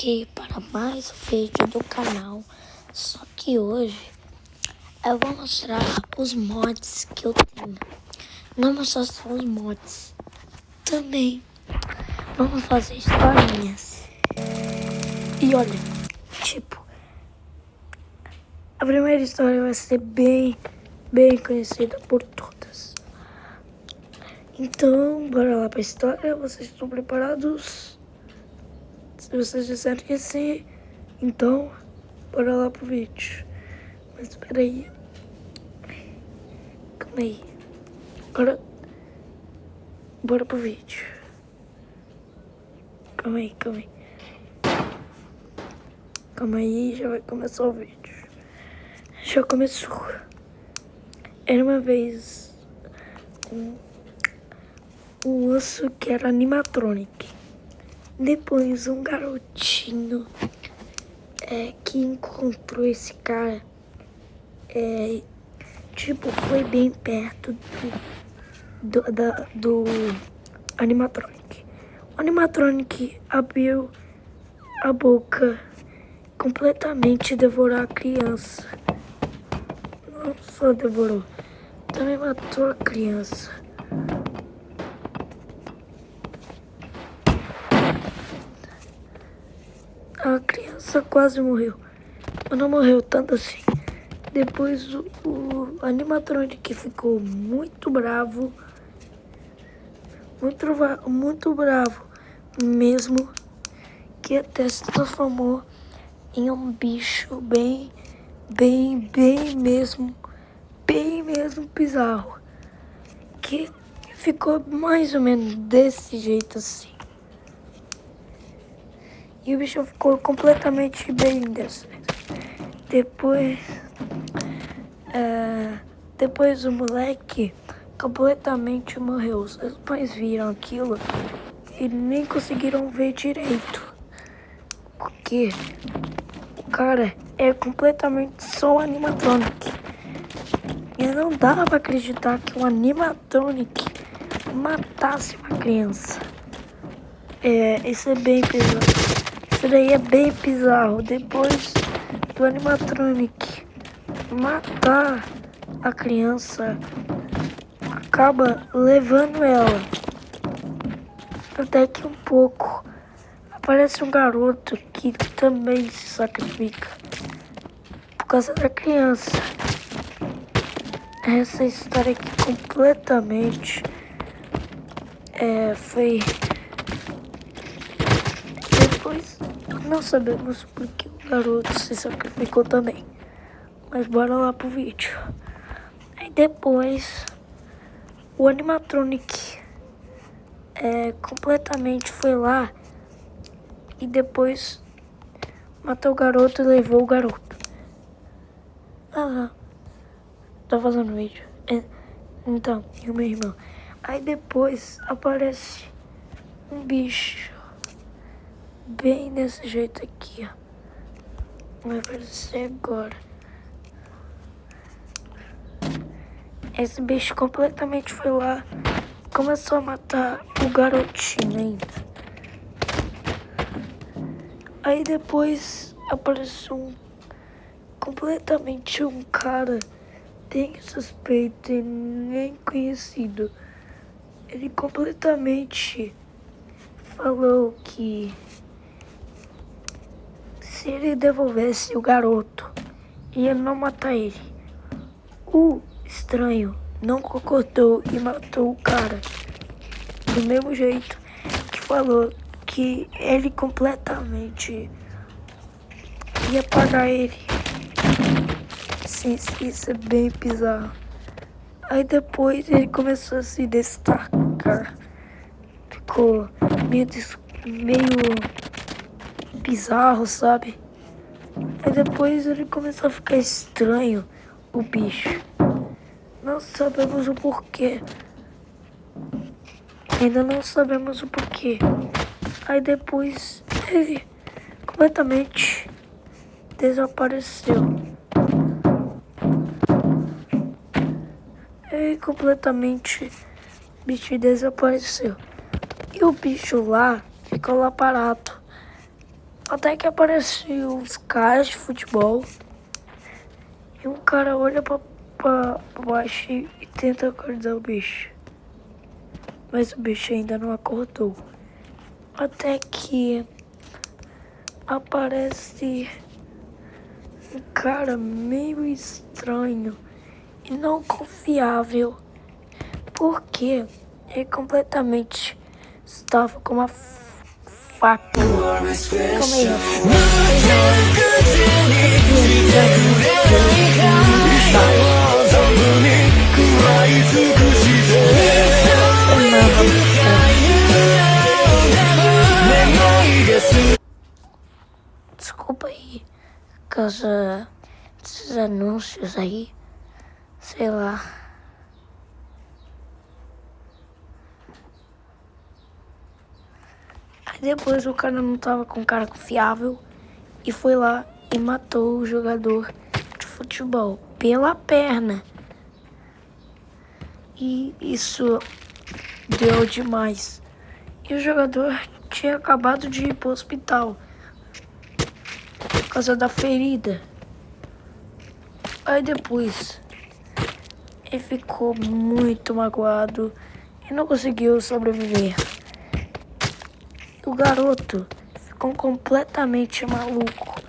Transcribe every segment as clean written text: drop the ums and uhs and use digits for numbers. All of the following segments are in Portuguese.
aqui para mais um vídeo do canal. Só que hoje eu vou mostrar os mods que eu tenho. Não mostrar só os mods, também vamos fazer historinhas. E olha, tipo, a primeira história vai ser bem conhecida por todas. Então, bora lá pra história. Vocês estão preparados? Se vocês disserem que sim, então bora lá pro vídeo. Mas espera aí. Calma aí. Bora pro vídeo. Calma aí. Calma aí, já vai começar o vídeo. Já começou. Era uma vez um osso que era animatronic. Depois um garotinho que encontrou esse cara, foi bem perto do animatronic. O animatronic abriu a boca, completamente devorou a criança. Não só devorou, também matou a criança. A criança quase morreu, mas não morreu tanto assim. Depois o animatronic ficou muito bravo, muito bravo mesmo, que até se transformou em um bicho bem mesmo bizarro, que ficou mais ou menos desse jeito assim. E o bicho ficou completamente bem dessa vez. Depois o moleque completamente morreu. Os pais viram aquilo e nem conseguiram ver direito, porque o cara é completamente só um animatronic. E não dava pra acreditar que um animatronic matasse uma criança. Isso é bem pesado. Isso daí é bem bizarro. Depois do animatronic matar a criança, acaba levando ela. Até que um pouco aparece um garoto que também se sacrifica por causa da criança. Essa história aqui completamente foi... Depois não sabemos porque o garoto se sacrificou também. Mas bora lá pro vídeo. Aí depois o animatronic completamente foi lá e depois matou o garoto e levou o garoto. Tô fazendo vídeo. Então, e o meu irmão. Aí depois aparece um bicho bem desse jeito aqui, ó. Vai aparecer agora. Esse bicho completamente foi lá, começou a matar o garotinho ainda. Aí depois apareceu completamente um cara bem suspeito e nem conhecido. Ele completamente falou que se ele devolvesse o garoto, ia não matar ele. O estranho não concordou e matou o cara. Do mesmo jeito que falou que ele completamente ia pagar ele. Sim, isso é bem bizarro. Aí depois ele começou a se destacar. Ficou meio bizarro, sabe? Aí depois ele começou a ficar estranho, o bicho. Não sabemos o porquê. Ainda não sabemos o porquê. Aí depois ele completamente desapareceu. O bicho desapareceu. E o bicho lá ficou lá parado. Até que apareceu os caras de futebol. E um cara olha pra baixo e tenta acordar o bicho. Mas o bicho ainda não acordou. Até que aparece um cara meio estranho e não confiável. Porque ele completamente estava com uma faca. Calma aí. Desculpa aí, por causa desses anúncios aí, sei lá. Aí depois o cara não tava com um cara confiável e foi lá e matou o jogador de futebol pela perna. E isso deu demais. E o jogador tinha acabado de ir pro hospital por causa da ferida. Aí depois ele ficou muito magoado e não conseguiu sobreviver. O garoto ficou completamente maluco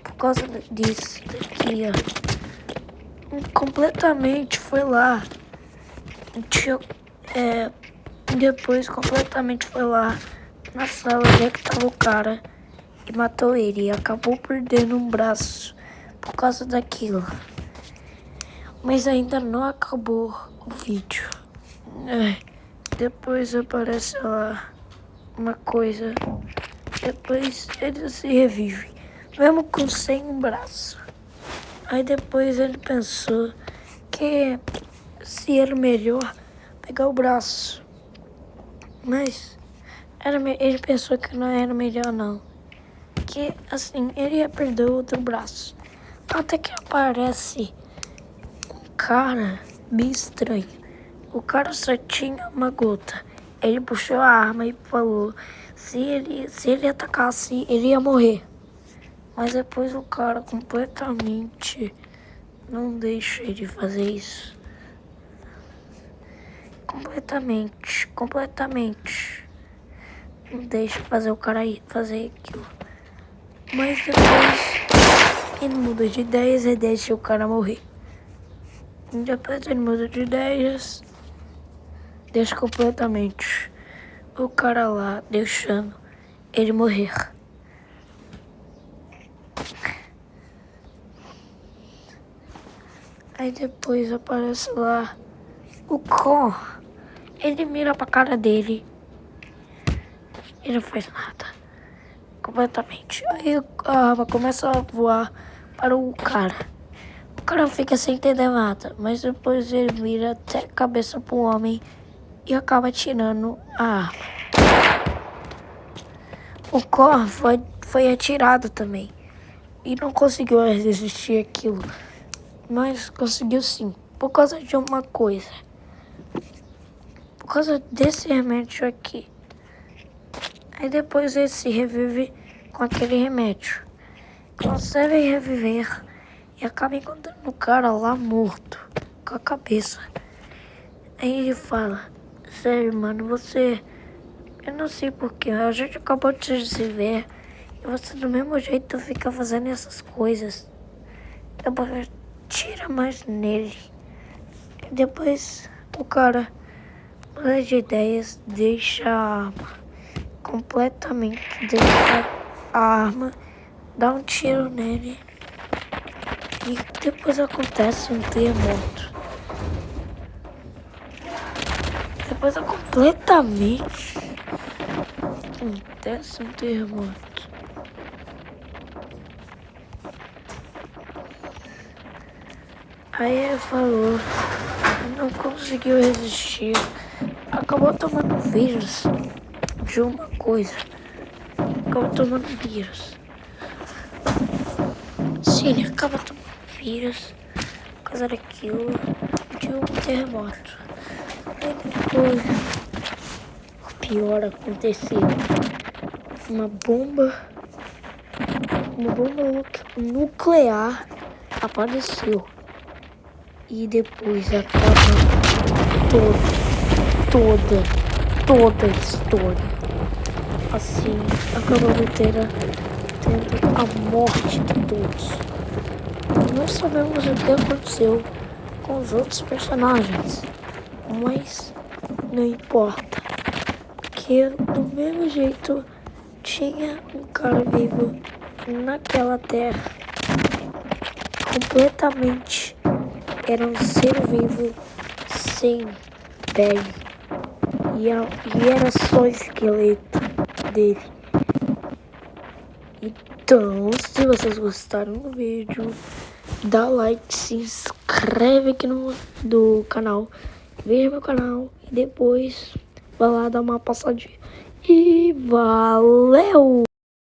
por causa disso daqui, ó. Completamente foi lá. Depois completamente foi lá na sala onde que tava o cara e matou ele. E acabou perdendo um braço por causa daquilo. Mas ainda não acabou o vídeo. Depois aparece lá uma coisa. Depois ele se revive, mesmo com sem um braço. Aí depois ele pensou que se era melhor pegar o braço. Mas ele pensou que não era melhor não. Que assim, ele ia perder o outro braço. Até que aparece um cara bem estranho. O cara só tinha uma gota. Ele puxou a arma e falou, se ele atacasse, ele ia morrer. Mas depois o cara completamente não deixa ele fazer isso. Completamente. Não deixa fazer o cara fazer aquilo. Mas depois ele muda de ideias e deixa o cara morrer. E depois ele muda de ideias, deixa completamente o cara lá, deixando ele morrer. Aí depois aparece lá o Con. Ele mira pra cara dele. Ele não faz nada. Completamente. Aí a arma começa a voar para o cara. O cara fica sem entender nada. Mas depois ele vira até a cabeça pro homem e acaba tirando a arma. O Con foi atirado também. E não conseguiu resistir àquilo. Mas conseguiu sim. Por causa de uma coisa. Por causa desse remédio aqui. Aí depois ele se revive com aquele remédio. Consegue reviver e acaba encontrando o cara lá morto, com a cabeça. Aí ele fala, sério mano, eu não sei porquê, a gente acabou de se ver e você do mesmo jeito fica fazendo essas coisas. Depois tira mais nele. E depois o cara muda de ideias, deixa a arma. Completamente deixa a arma, dá um tiro nele e depois acontece um terremoto. Depois completamente acontece um terremoto. Aí ele falou, não conseguiu resistir, acabou tomando vírus de uma coisa. Acaba tomando vírus. Sim, ele acaba tomando vírus por causa daquilo de um terremoto. Aí depois o pior aconteceu. Uma bomba uma bomba nuclear apareceu. E depois acaba toda a história. Assim, acabando tendo a morte de todos. Não sabemos o que aconteceu com os outros personagens, mas não importa, que do mesmo jeito tinha um cara vivo naquela terra, completamente, era um ser vivo sem pele, e era só esqueleto dele. Então, se vocês gostaram do vídeo, dá like, se inscreve aqui do canal, veja meu canal e depois vai lá dar uma passadinha. E valeu!